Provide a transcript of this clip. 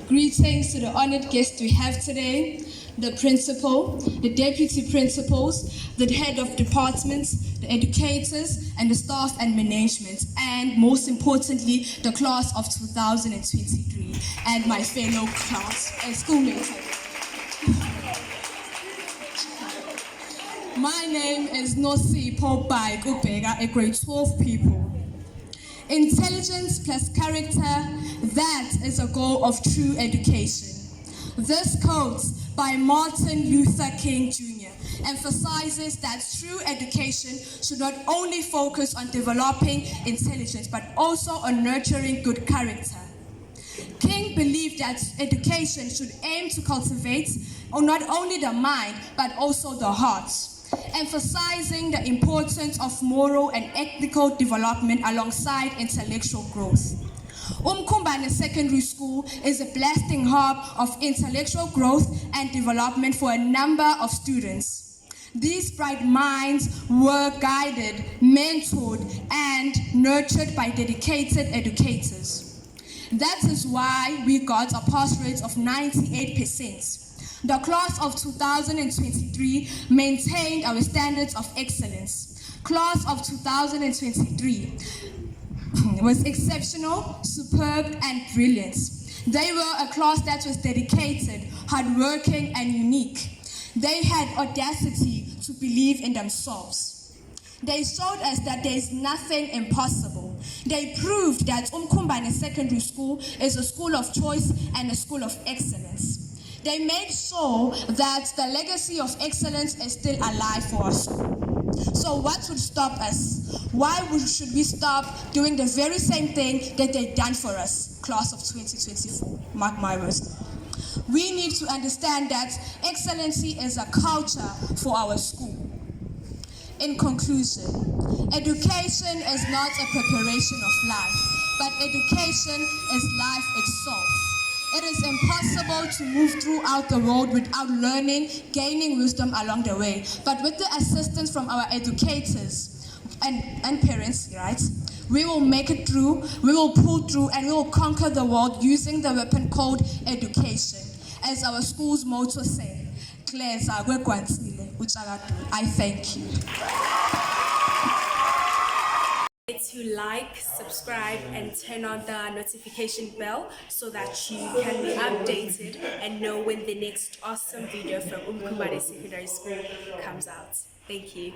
Greetings to the honored guests we have today, the principal, the deputy principals, the head of departments, the educators, and the staff and management, and most importantly, the class of 2023, and my fellow schoolmates. My name is Nosipho Kubheka, a grade 12 pupil. Intelligence plus character, that is a goal of true education. This quote by Martin Luther King Jr. emphasizes that true education should not only focus on developing intelligence, but also on nurturing good character. King believed that education should aim to cultivate not only the mind, but also the heart, emphasizing the importance of moral and ethical development alongside intellectual growth. Umkhumbane Secondary School is a blasting hub of intellectual growth and development for a number of students. These bright minds were guided, mentored, and nurtured by dedicated educators. That is why we got a pass rate of 98%. The class of 2023 maintained our standards of excellence. Class of 2023 was exceptional, superb, and brilliant. They were a class that was dedicated, hardworking, and unique. They had audacity to believe in themselves. They showed us that there is nothing impossible. They proved that Umkhumbane Secondary School is a school of choice and a school of excellence. They made sure that the legacy of excellence is still alive for us. So what would stop us? Why should we stop doing the very same thing that they've done for us, class of 2024? Mark my words. We need to understand that excellency is a culture for our school. In conclusion, education is not a preparation of life, but education is life itself. It is impossible to move throughout the world without learning, gaining wisdom along the way. But with the assistance from our educators and parents, right, we will make it through, we will pull through, and we will conquer the world using the weapon called education. As our school's motto says, I thank you. To like, subscribe, and turn on the notification bell so that you can be updated and know when the next awesome video from Umkhumbane Secondary School comes out. Thank you.